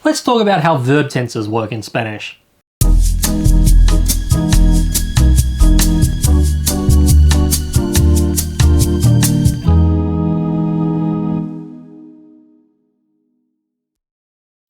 Let's talk about how verb tenses work in Spanish.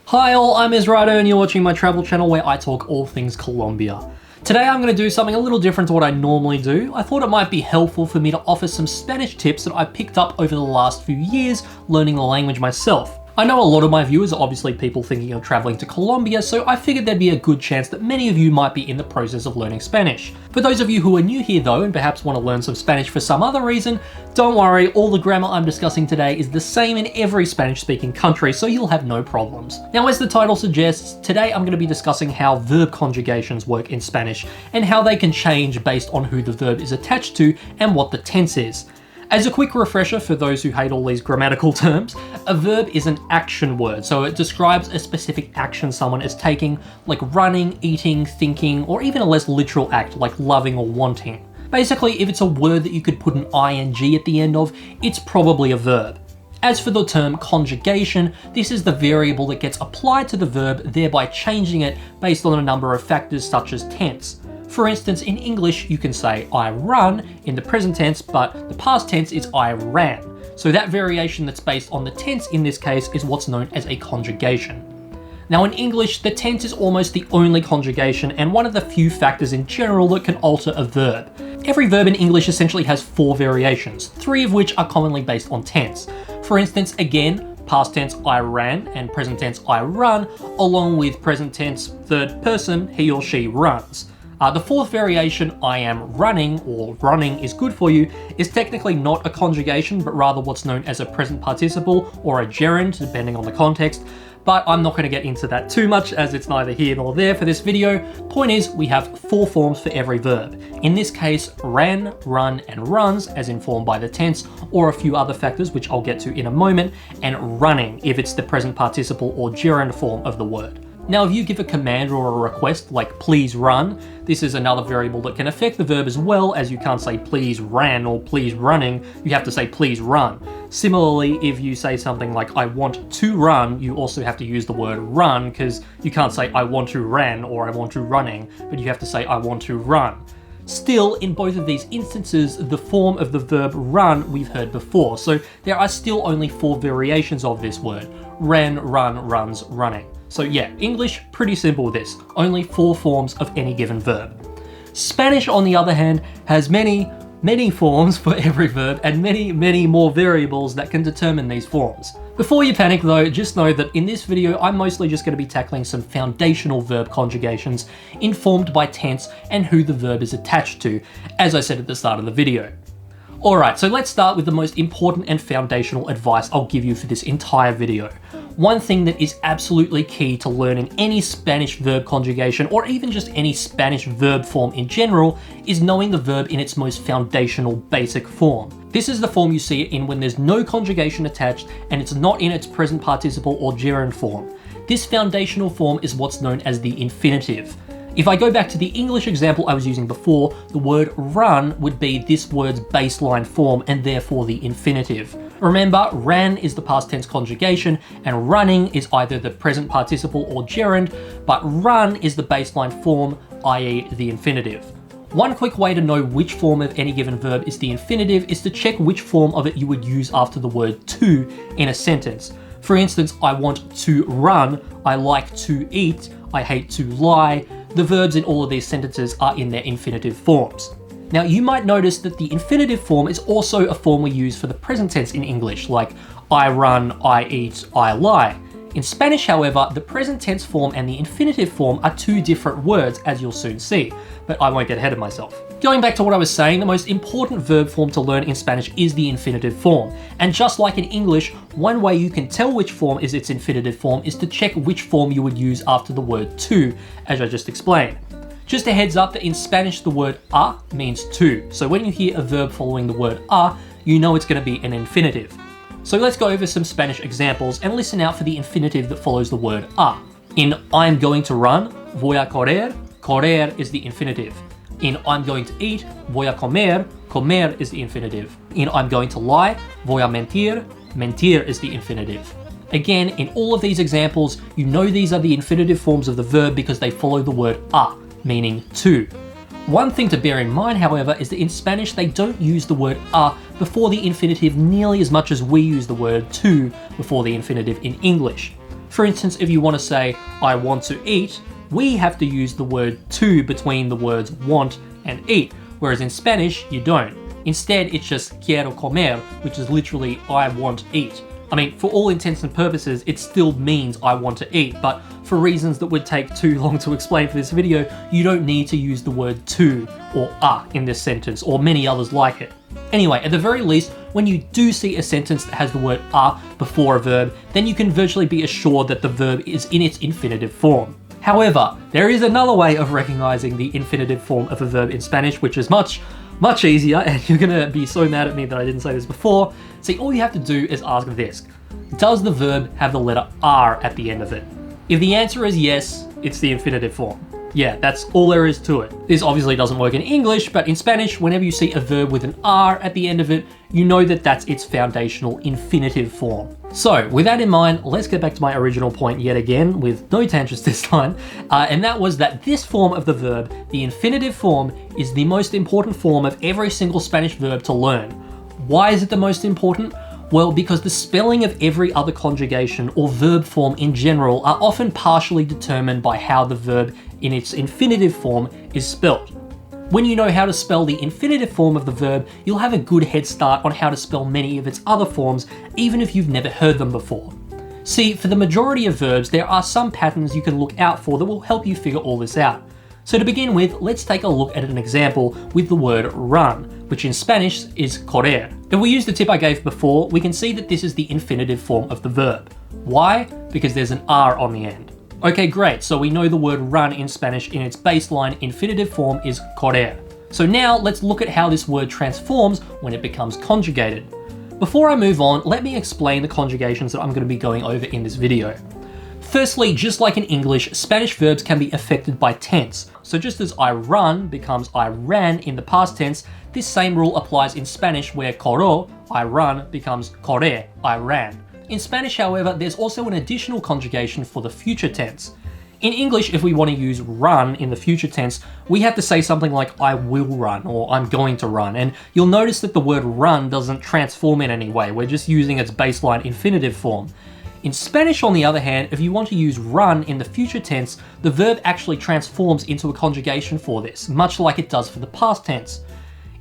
Hi all, I'm Isrado and you're watching my travel channel where I talk all things Colombia. Today I'm going to do something a little different to what I normally do. I thought it might be helpful for me to offer some Spanish tips that I picked up over the last few years learning the language myself. I know a lot of my viewers are obviously people thinking of traveling to Colombia, so I figured there'd be a good chance that many of you might be in the process of learning Spanish. For those of you who are new here though, and perhaps want to learn some Spanish for some other reason, don't worry, all the grammar I'm discussing today is the same in every Spanish-speaking country, so you'll have no problems. Now, as the title suggests, today I'm going to be discussing how verb conjugations work in Spanish, and how they can change based on who the verb is attached to and what the tense is. As a quick refresher for those who hate all these grammatical terms, a verb is an action word, so it describes a specific action someone is taking, like running, eating, thinking, or even a less literal act like loving or wanting. Basically, if it's a word that you could put an ing at the end of, it's probably a verb. As for the term conjugation, this is the variable that gets applied to the verb, thereby changing it based on a number of factors such as tense. For instance, in English, you can say I run in the present tense, but the past tense is I ran. So that variation that's based on the tense in this case is what's known as a conjugation. Now in English, the tense is almost the only conjugation and one of the few factors in general that can alter a verb. Every verb in English essentially has 4 variations, 3 of which are commonly based on tense. For instance, again, past tense I ran and present tense I run, along with present tense third person he or she runs. The 4th variation, I am running, or running is good for you, is technically not a conjugation, but rather what's known as a present participle or a gerund, depending on the context. But I'm not going to get into that too much as it's neither here nor there for this video. Point is, we have 4 forms for every verb. In this case, ran, run, and runs, as informed by the tense, or a few other factors which I'll get to in a moment, and running if it's the present participle or gerund form of the word. Now, if you give a command or a request like please run, this is another variable that can affect the verb as well, as you can't say please ran or please running, you have to say please run. Similarly, if you say something like I want to run, you also have to use the word run, because you can't say I want to ran or I want to running, but you have to say I want to run. Still, in both of these instances, the form of the verb run we've heard before, so there are still only 4 variations of this word: ran, run, runs, running. So yeah, English, pretty simple with this. Only 4 forms of any given verb. Spanish, on the other hand, has many forms for every verb and many more variables that can determine these forms. Before you panic though, just know that in this video, I'm mostly just going to be tackling some foundational verb conjugations informed by tense and who the verb is attached to, as I said at the start of the video. Alright, so let's start with the most important and foundational advice I'll give you for this entire video. One thing that is absolutely key to learning any Spanish verb conjugation, or even just any Spanish verb form in general, is knowing the verb in its most foundational basic form. This is the form you see it in when there's no conjugation attached and it's not in its present participle or gerund form. This foundational form is what's known as the infinitive. If I go back to the English example I was using before, the word run would be this word's baseline form and therefore the infinitive. Remember, ran is the past tense conjugation and running is either the present participle or gerund, but run is the baseline form, i.e. the infinitive. One quick way to know which form of any given verb is the infinitive is to check which form of it you would use after the word to in a sentence. For instance, I want to run, I like to eat, I hate to lie. The verbs in all of these sentences are in their infinitive forms. Now, you might notice that the infinitive form is also a form we use for the present tense in English, like I run, I eat, I lie. In Spanish, however, the present tense form and the infinitive form are 2 different words, as you'll soon see, but I won't get ahead of myself. Going back to what I was saying, the most important verb form to learn in Spanish is the infinitive form. And just like in English, one way you can tell which form is its infinitive form is to check which form you would use after the word to, as I just explained. Just a heads up that in Spanish the word a means to, so when you hear a verb following the word a, you know it's going to be an infinitive. So let's go over some Spanish examples and listen out for the infinitive that follows the word a. In I'm going to run, voy a correr, correr is the infinitive. In I'm going to eat, voy a comer, comer is the infinitive. In I'm going to lie, voy a mentir, mentir is the infinitive. Again, in all of these examples, you know these are the infinitive forms of the verb because they follow the word a, meaning to. One thing to bear in mind, however, is that in Spanish they don't use the word a before the infinitive nearly as much as we use the word to before the infinitive in English. For instance, if you want to say, I want to eat, we have to use the word to between the words want and eat, whereas in Spanish, you don't. Instead, it's just quiero comer, which is literally I want eat. I mean, for all intents and purposes, it still means I want to eat, but for reasons that would take too long to explain for this video, you don't need to use the word to or a in this sentence, or many others like it. Anyway, at the very least, when you do see a sentence that has the word a before a verb, then you can virtually be assured that the verb is in its infinitive form. However, there is another way of recognizing the infinitive form of a verb in Spanish, which is much easier, and you're gonna be so mad at me that I didn't say this before. See, all you have to do is ask this. Does the verb have the letter R at the end of it? If the answer is yes, it's the infinitive form. Yeah, that's all there is to it. This obviously doesn't work in English, but in Spanish, whenever you see a verb with an R at the end of it, you know that that's its foundational infinitive form. So, with that in mind, let's get back to my original point yet again, with no tangents this time, and that was that this form of the verb, the infinitive form, is the most important form of every single Spanish verb to learn. Why is it the most important? Well, because the spelling of every other conjugation or verb form in general are often partially determined by how the verb in its infinitive form is spelled. When you know how to spell the infinitive form of the verb, you'll have a good head start on how to spell many of its other forms, even if you've never heard them before. See, for the majority of verbs, there are some patterns you can look out for that will help you figure all this out. So to begin with, let's take a look at an example with the word run, which in Spanish is correr. If we use the tip I gave before, we can see that this is the infinitive form of the verb. Why? Because there's an R on the end. Okay, great, so we know the word run in Spanish in its baseline infinitive form is correr. So now let's look at how this word transforms when it becomes conjugated. Before I move on, let me explain the conjugations that I'm going to be going over in this video. Firstly, just like in English, Spanish verbs can be affected by tense. So just as I run becomes I ran in the past tense, this same rule applies in Spanish where corro, I run, becomes corré, I ran. In Spanish, however, there's also an additional conjugation for the future tense. In English, if we want to use run in the future tense, we have to say something like I will run or I'm going to run, and you'll notice that the word run doesn't transform in any way, we're just using its baseline infinitive form. In Spanish, on the other hand, if you want to use run in the future tense, the verb actually transforms into a conjugation for this, much like it does for the past tense.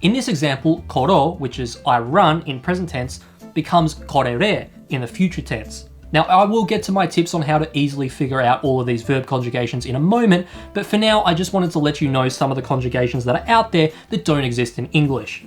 In this example, corro, which is I run in present tense, becomes correré in the future tense. Now, I will get to my tips on how to easily figure out all of these verb conjugations in a moment, but for now, I just wanted to let you know some of the conjugations that are out there that don't exist in English.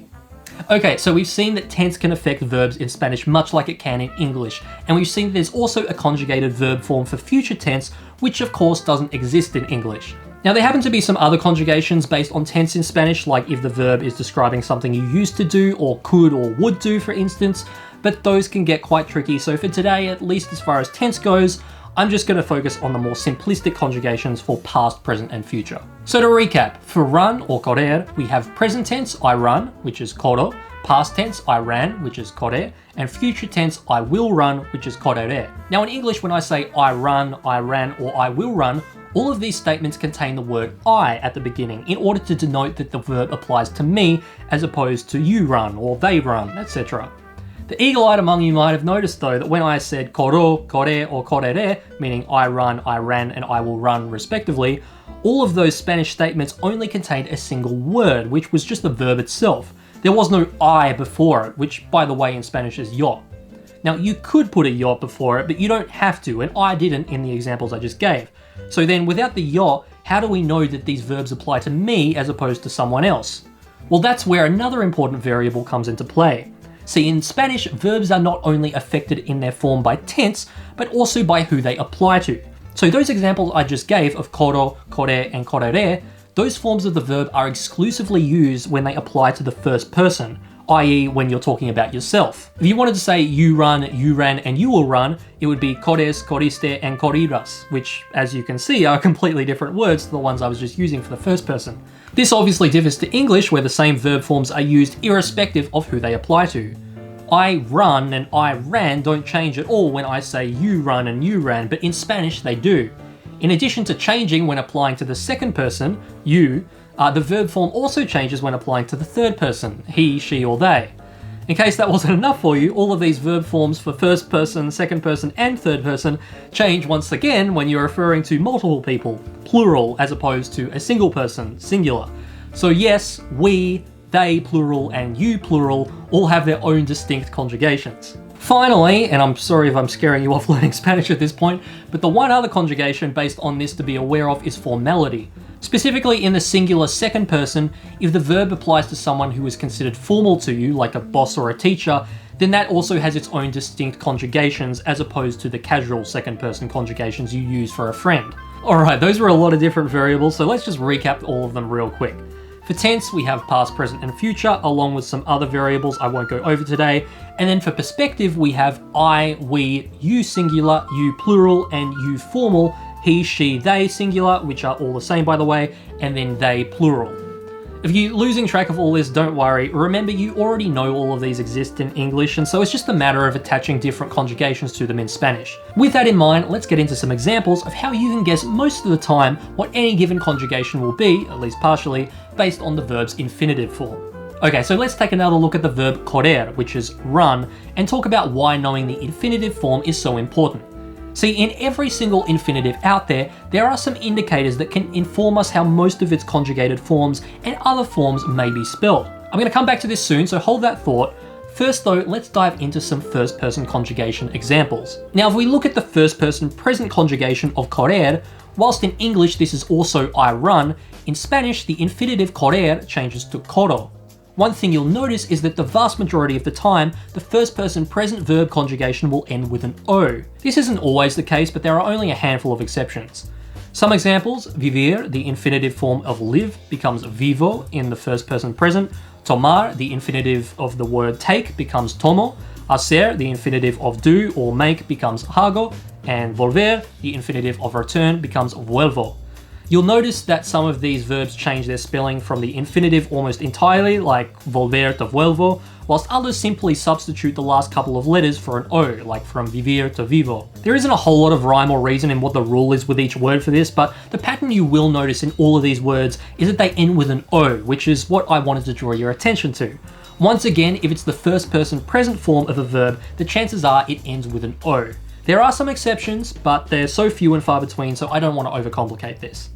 Okay, so we've seen that tense can affect verbs in Spanish much like it can in English, and we've seen there's also a conjugated verb form for future tense, which of course doesn't exist in English. Now there happen to be some other conjugations based on tense in Spanish, like if the verb is describing something you used to do or could or would do, for instance, but those can get quite tricky, so for today, at least as far as tense goes, I'm just going to focus on the more simplistic conjugations for past, present, and future. So to recap, for run or correr, we have present tense, I run, which is corro, past tense, I ran, which is correr, and future tense, I will run, which is correré. Now in English, when I say I run, I ran, or I will run, all of these statements contain the word I at the beginning in order to denote that the verb applies to me as opposed to you run or they run, etc. The eagle-eyed among you might have noticed though that when I said corro, correr, or correré, meaning I run, I ran, and I will run respectively, all of those Spanish statements only contained a single word, which was just the verb itself. There was no I before it, which by the way in Spanish is yo. Now you could put a yo before it, but you don't have to, and I didn't in the examples I just gave. So then without the yo, how do we know that these verbs apply to me as opposed to someone else? Well, that's where another important variable comes into play. See, in Spanish, verbs are not only affected in their form by tense, but also by who they apply to. So those examples I just gave of corro, correr, and correré, those forms of the verb are exclusively used when they apply to the first person, i.e. when you're talking about yourself. If you wanted to say you run, you ran, and you will run, it would be corres, corriste, and corrirás, which, as you can see, are completely different words to the ones I was just using for the first person. This obviously differs to English, where the same verb forms are used irrespective of who they apply to. I run and I ran don't change at all when I say you run and you ran, but in Spanish they do. In addition to changing when applying to the second person, you, the verb form also changes when applying to the third person, he, she, or they. In case that wasn't enough for you, all of these verb forms for first person, second person, and third person change once again when you're referring to multiple people, plural, as opposed to a single person, singular. So yes, we, they, plural, and you, plural, all have their own distinct conjugations. Finally, and I'm sorry if I'm scaring you off learning Spanish at this point, but the one other conjugation based on this to be aware of is formality. Specifically in the singular second person, if the verb applies to someone who is considered formal to you, like a boss or a teacher, then that also has its own distinct conjugations as opposed to the casual second person conjugations you use for a friend. Alright, those were a lot of different variables, so let's just recap all of them real quick. For tense, we have past, present, and future, along with some other variables I won't go over today. And then for perspective, we have I, we, you singular, you plural, and you formal, he, she, they singular, which are all the same by the way, and then they plural. If you're losing track of all this, don't worry. Remember, you already know all of these exist in English, and so it's just a matter of attaching different conjugations to them in Spanish. With that in mind, let's get into some examples of how you can guess most of the time what any given conjugation will be, at least partially, based on the verb's infinitive form. Okay, so let's take another look at the verb correr, which is run, and talk about why knowing the infinitive form is so important. See, in every single infinitive out there are some indicators that can inform us how most of its conjugated forms and other forms may be spelled. I'm going to come back to this soon, so hold that thought. First though, let's dive into some first person conjugation examples. Now, if we look at the first person present conjugation of correr, whilst in English this is also I run, in Spanish the infinitive correr changes to corro. One thing you'll notice is that the vast majority of the time, the first person present verb conjugation will end with an O. This isn't always the case, but there are only a handful of exceptions. Some examples: vivir, the infinitive form of live, becomes vivo in the first person present. Tomar, the infinitive of the word take, becomes tomo. Hacer, the infinitive of do or make, becomes hago. And volver, the infinitive of return, becomes vuelvo. You'll notice that some of these verbs change their spelling from the infinitive almost entirely, like volver to vuelvo, whilst others simply substitute the last couple of letters for an O, like from vivir to vivo. There isn't a whole lot of rhyme or reason in what the rule is with each word for this, but the pattern you will notice in all of these words is that they end with an O, which is what I wanted to draw your attention to. Once again, if it's the first person present form of a verb, the chances are it ends with an O. There are some exceptions, but they're so few and far between, so I don't want to overcomplicate this.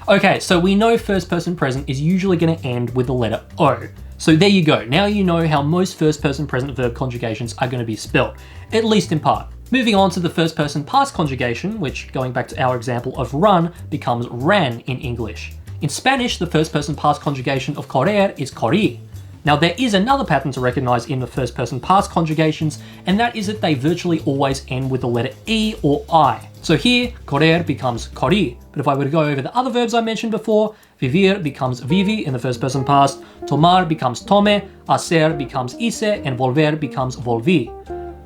Okay, so we know first person present is usually going to end with the letter O. So there you go, now you know how most first person present verb conjugations are going to be spelled, at least in part. Moving on to the first person past conjugation, which, going back to our example of run, becomes ran in English. In Spanish, the first person past conjugation of correr is corrí. Now there is another pattern to recognize in the first person past conjugations, and that is that they virtually always end with the letter E or I. So here, correr becomes corrí, but if I were to go over the other verbs I mentioned before, vivir becomes vivi in the first person past, tomar becomes tome, hacer becomes hice, and volver becomes volví.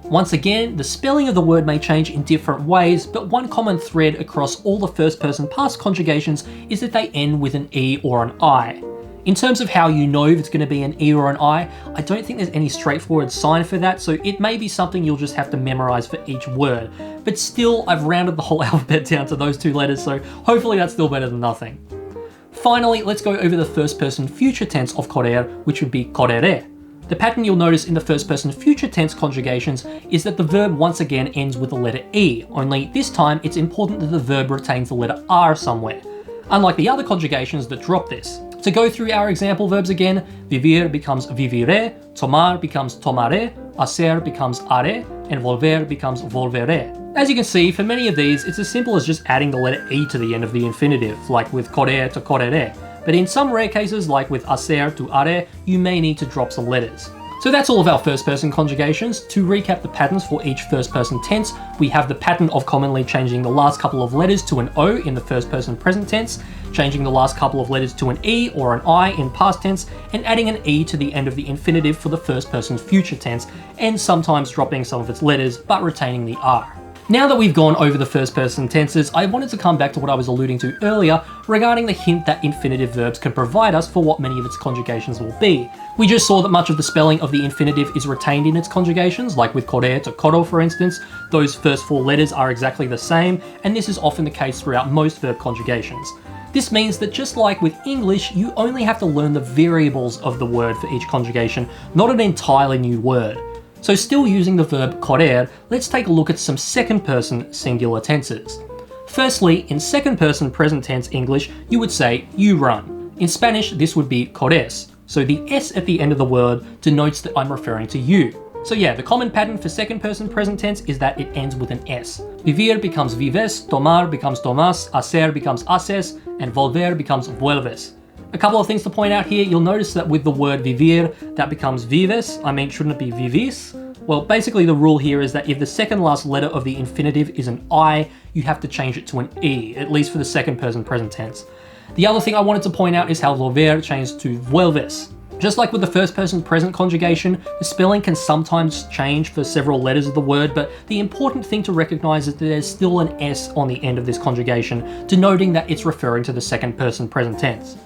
Once again, the spelling of the word may change in different ways, but one common thread across all the first person past conjugations is that they end with an E or an I. In terms of how you know if it's going to be an E or an I don't think there's any straightforward sign for that, so it may be something you'll just have to memorize for each word. But still, I've rounded the whole alphabet down to those two letters, so hopefully that's still better than nothing. Finally, let's go over the first person future tense of correr, which would be correré. The pattern you'll notice in the first person future tense conjugations is that the verb once again ends with the letter E, only this time it's important that the verb retains the letter R somewhere, unlike the other conjugations that drop this. To go through our example verbs again, vivir becomes viviré, tomar becomes tomaré, hacer becomes haré, and volver becomes volveré. As you can see, for many of these, it's as simple as just adding the letter E to the end of the infinitive, like with correr to correré. But in some rare cases, like with hacer to haré, you may need to drop some letters. So that's all of our first person conjugations. To recap the patterns for each first person tense, we have the pattern of commonly changing the last couple of letters to an O in the first person present tense, changing the last couple of letters to an E or an I in past tense, and adding an E to the end of the infinitive for the first person future tense, and sometimes dropping some of its letters but retaining the R. Now that we've gone over the first person tenses, I wanted to come back to what I was alluding to earlier regarding the hint that infinitive verbs can provide us for what many of its conjugations will be. We just saw that much of the spelling of the infinitive is retained in its conjugations, like with correr to corro for instance. Those first 4 letters are exactly the same, and this is often the case throughout most verb conjugations. This means that just like with English, you only have to learn the variables of the word for each conjugation, not an entirely new word. So still using the verb correr, let's take a look at some second person singular tenses. Firstly, in second person present tense English, you would say you run. In Spanish, this would be corres. So the S at the end of the word denotes that I'm referring to you. So yeah, the common pattern for second person present tense is that it ends with an S. Vivir becomes vives, tomar becomes tomas, hacer becomes haces, and volver becomes vuelves. A couple of things to point out here. You'll notice that with the word vivir, that becomes vives. I mean, shouldn't it be vivis? Well, basically the rule here is that if the second last letter of the infinitive is an I, you have to change it to an E, at least for the second person present tense. The other thing I wanted to point out is how volver changed to vuelves. Just like with the first person present conjugation, the spelling can sometimes change for several letters of the word, but the important thing to recognize is that there's still an S on the end of this conjugation, denoting that it's referring to the second person present tense.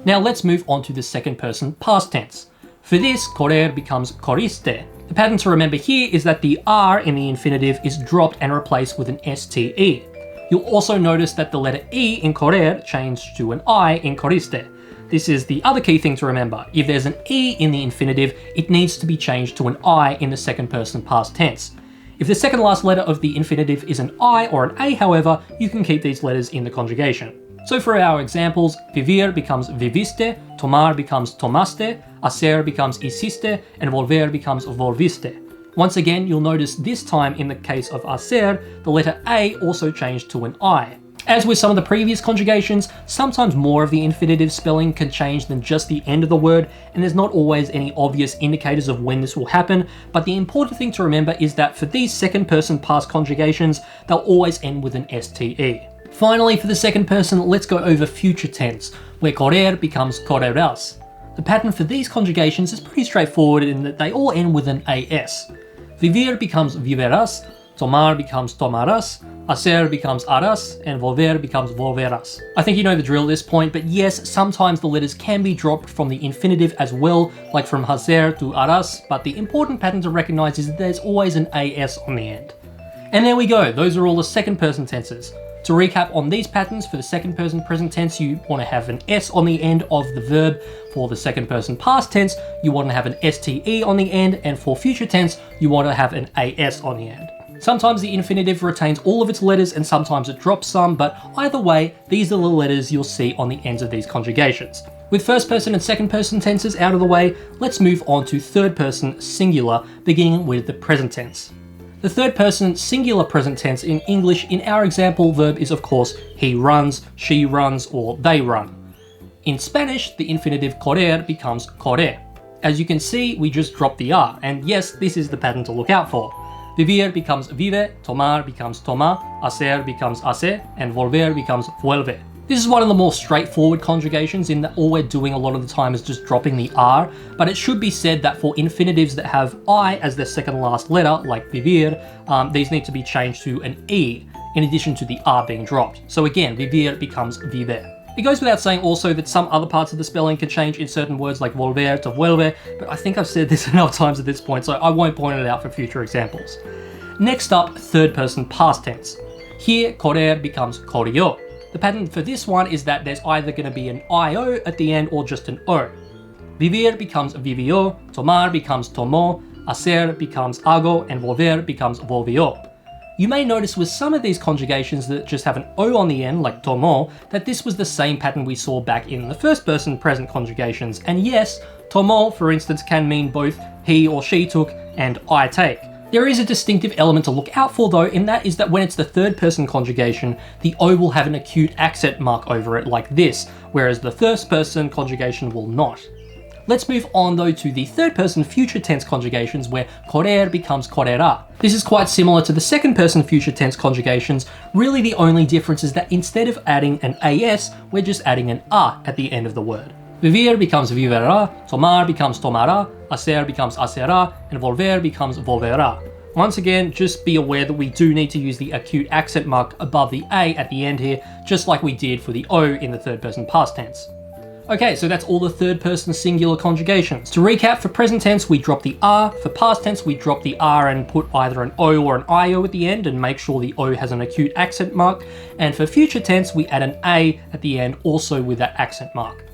Now let's move on to the second person past tense. For this, correr becomes corriste. The pattern to remember here is that the R in the infinitive is dropped and replaced with an STE. You'll also notice that the letter E in correr changed to an I in corriste. This is the other key thing to remember. If there's an E in the infinitive, it needs to be changed to an I in the second person past tense. If the second last letter of the infinitive is an I or an A, however, you can keep these letters in the conjugation. So for our examples, vivir becomes viviste, tomar becomes tomaste, hacer becomes hiciste, and volver becomes volviste. Once again, you'll notice this time in the case of hacer, the letter A also changed to an I. As with some of the previous conjugations, sometimes more of the infinitive spelling can change than just the end of the word, and there's not always any obvious indicators of when this will happen, but the important thing to remember is that for these second person past conjugations, they'll always end with an STE. Finally, for the second person, let's go over future tense, where correr becomes correrás. The pattern for these conjugations is pretty straightforward in that they all end with an AS. Vivir becomes viverás, tomar becomes tomarás, hacer becomes harás, and volver becomes volverás. I think you know the drill at this point, but yes, sometimes the letters can be dropped from the infinitive as well, like from hacer to harás, but the important pattern to recognize is that there's always an AS on the end. And there we go, those are all the second person tenses. To recap on these patterns, for the second person present tense, you want to have an S on the end of the verb. For the second person past tense, you want to have an STE on the end. And for future tense, you want to have an AS on the end. Sometimes the infinitive retains all of its letters and sometimes it drops some, but either way, these are the letters you'll see on the ends of these conjugations. With first person and second person tenses out of the way, let's move on to third person singular, beginning with the present tense. The third person singular present tense in English in our example verb is of course he runs, she runs, or they run. In Spanish, the infinitive correr becomes corre. As you can see, we just dropped the R, and yes, this is the pattern to look out for. Vivir becomes vive, tomar becomes toma, hacer becomes hace, and volver becomes vuelve. This is one of the more straightforward conjugations in that all we're doing a lot of the time is just dropping the R, but it should be said that for infinitives that have I as their second last letter, like vivir, these need to be changed to an E, in addition to the R being dropped. So again, vivir becomes vive. It goes without saying also that some other parts of the spelling can change in certain words like volver to vuelve, but I think I've said this enough times at this point, so I won't point it out for future examples. Next up, third person past tense. Here, correr becomes corrió. The pattern for this one is that there's either going to be an IO at the end or just an O. Vivir becomes vivió, tomar becomes tomó, hacer becomes hago, and volver becomes volvió. You may notice with some of these conjugations that just have an O on the end, like tomó, that this was the same pattern we saw back in the first person present conjugations. And yes, tomó, for instance, can mean both he or she took and I take. There is a distinctive element to look out for though, and that is that when it's the third person conjugation, the O will have an acute accent mark over it like this, whereas the first person conjugation will not. Let's move on though to the third person future tense conjugations where correr becomes correrá. This is quite similar to the second person future tense conjugations. Really the only difference is that instead of adding an AS, we're just adding an A at the end of the word. Vivir becomes viverá, tomar becomes tomará, hacer becomes hacerá, and volver becomes volverá. Once again, just be aware that we do need to use the acute accent mark above the A at the end here, just like we did for the O in the third person past tense. Okay, so that's all the third person singular conjugations. To recap, for present tense, we drop the R. For past tense, we drop the R and put either an O or an IO at the end and make sure the O has an acute accent mark. And for future tense, we add an A at the end, also with that accent mark.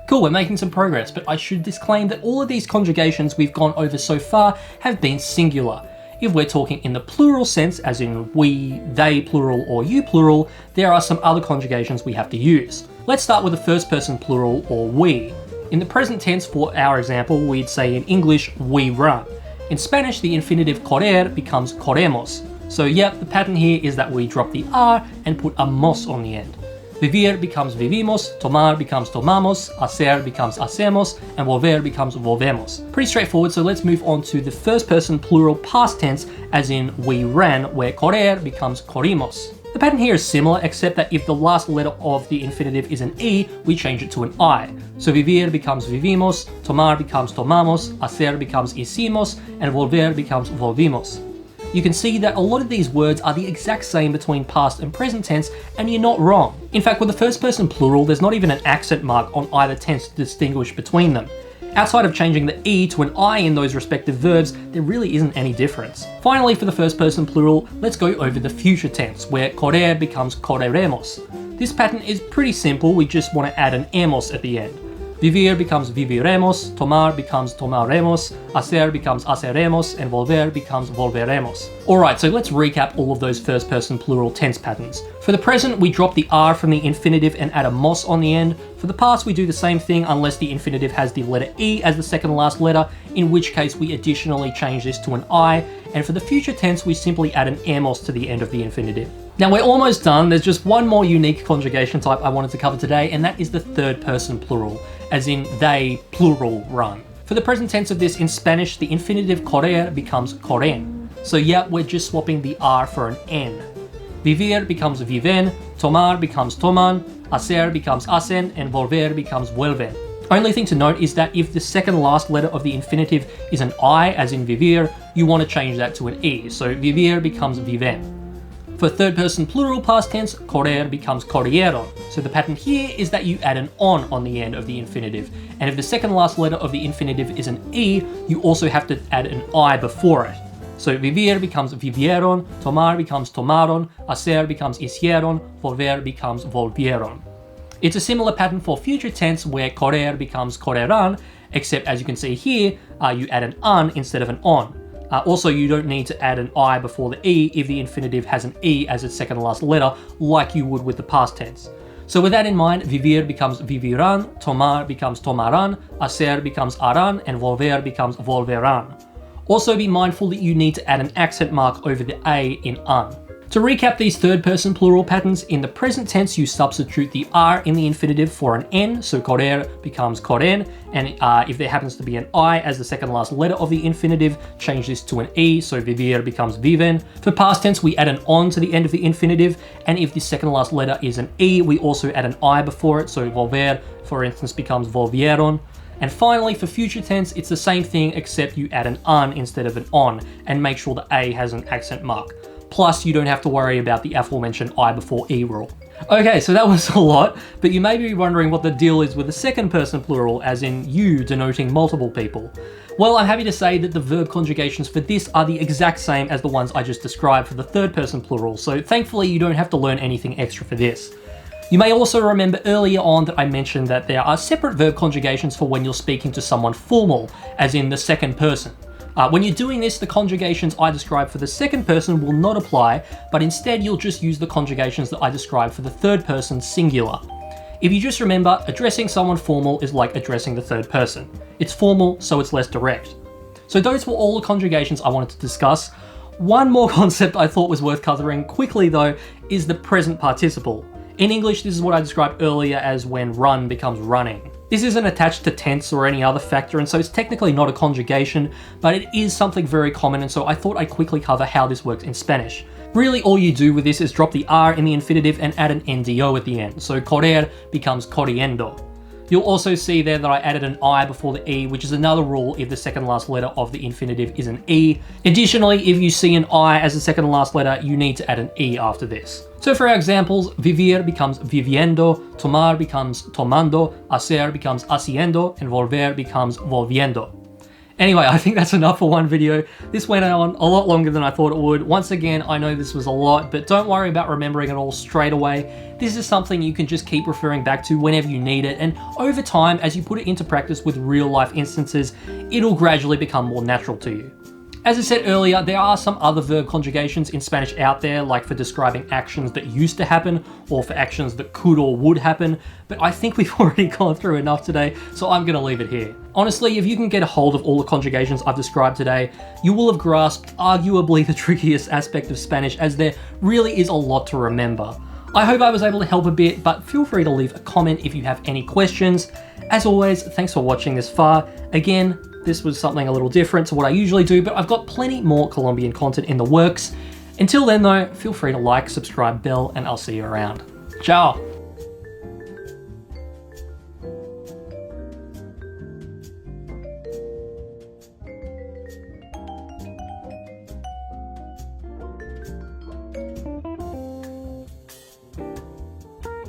Cool, we're making some progress, but I should disclaim that all of these conjugations we've gone over so far have been singular. If we're talking in the plural sense, as in we, they plural, or you plural, there are some other conjugations we have to use. Let's start with the first person plural, or we. In the present tense, for our example, we'd say in English, we run. In Spanish, the infinitive correr becomes corremos. So yep, the pattern here is that we drop the R and put a mos on the end. Vivir becomes vivimos, tomar becomes tomamos, hacer becomes hacemos, and volver becomes volvemos. Pretty straightforward, so let's move on to the first person plural past tense, as in we ran, where correr becomes corrimos. The pattern here is similar, except that if the last letter of the infinitive is an E, we change it to an I. So vivir becomes vivimos, tomar becomes tomamos, hacer becomes hicimos, and volver becomes volvimos. You can see that a lot of these words are the exact same between past and present tense, and you're not wrong. In fact, with the first person plural, there's not even an accent mark on either tense to distinguish between them. Outside of changing the E to an I in those respective verbs, there really isn't any difference. Finally, for the first person plural, let's go over the future tense, where correr becomes correremos. This pattern is pretty simple, we just want to add an emos at the end. Vivir becomes viviremos, tomar becomes tomaremos, hacer becomes haceremos, and volver becomes volveremos. Alright, so let's recap all of those first person plural tense patterns. For the present, we drop the R from the infinitive and add a mos on the end. For the past, we do the same thing unless the infinitive has the letter E as the second last letter, in which case we additionally change this to an I. And for the future tense, we simply add an emos to the end of the infinitive. Now we're almost done, there's just one more unique conjugation type I wanted to cover today, and that is the third person plural, as in they plural run. For the present tense of this in Spanish, the infinitive correr becomes corren. So yeah, we're just swapping the R for an N. Vivir becomes viven, tomar becomes toman, hacer becomes hacen, and volver becomes vuelven. Only thing to note is that if the second last letter of the infinitive is an I, as in vivir, you want to change that to an E, so vivir becomes viven. For third person plural past tense, correr becomes corrieron. So the pattern here is that you add an on the end of the infinitive. And if the second last letter of the infinitive is an E, you also have to add an I before it. So vivir becomes vivieron, tomar becomes tomaron, hacer becomes hicieron, volver becomes volvieron. It's a similar pattern for future tense where correr becomes correrán, except as you can see here, you add an un instead of an on. Also, you don't need to add an I before the E if the infinitive has an E as its second last letter, like you would with the past tense. So with that in mind, vivir becomes vivirán, tomar becomes tomarán, hacer becomes harán, and volver becomes volverán. Also be mindful that you need to add an accent mark over the A in un. To recap these third person plural patterns, in the present tense you substitute the R in the infinitive for an N, so correr becomes corren, and if there happens to be an I as the second last letter of the infinitive, change this to an E, so vivir becomes viven. For past tense we add an on to the end of the infinitive, and if the second last letter is an E, we also add an I before it, so volver, for instance, becomes volvieron. And finally, for future tense, it's the same thing except you add an un instead of an on, and make sure the A has an accent mark. Plus, you don't have to worry about the aforementioned I before E rule. Okay, so that was a lot, but you may be wondering what the deal is with the second person plural, as in you denoting multiple people. Well, I'm happy to say that the verb conjugations for this are the exact same as the ones I just described for the third person plural, so thankfully you don't have to learn anything extra for this. You may also remember earlier on that I mentioned that there are separate verb conjugations for when you're speaking to someone formal, as in the second person. When you're doing this, the conjugations I described for the second person will not apply, but instead you'll just use the conjugations that I described for the third person singular. If you just remember, addressing someone formal is like addressing the third person. It's formal, so it's less direct. So those were all the conjugations I wanted to discuss. One more concept I thought was worth covering quickly though is the present participle. In English, this is what I described earlier as when run becomes running. This isn't attached to tense or any other factor, and so it's technically not a conjugation, but it is something very common, and so I thought I'd quickly cover how this works in Spanish. Really, all you do with this is drop the R in the infinitive and add an NDO at the end, so correr becomes corriendo. You'll also see there that I added an I before the E, which is another rule if the second last letter of the infinitive is an E. Additionally, if you see an I as the second to last letter, you need to add an E after this. So for our examples, vivir becomes viviendo, tomar becomes tomando, hacer becomes haciendo, and volver becomes volviendo. Anyway, I think that's enough for one video. This went on a lot longer than I thought it would. Once again, I know this was a lot, but don't worry about remembering it all straight away. This is something you can just keep referring back to whenever you need it, and over time, as you put it into practice with real life instances, it'll gradually become more natural to you. As I said earlier, there are some other verb conjugations in Spanish out there, like for describing actions that used to happen, or for actions that could or would happen, but I think we've already gone through enough today, so I'm gonna leave it here. Honestly, if you can get a hold of all the conjugations I've described today, you will have grasped arguably the trickiest aspect of Spanish, as there really is a lot to remember. I hope I was able to help a bit, but feel free to leave a comment if you have any questions. As always, thanks for watching this far. Again, this was something a little different to what I usually do, but I've got plenty more Colombian content in the works. Until then though, feel free to like, subscribe, bell, and I'll see you around. Ciao!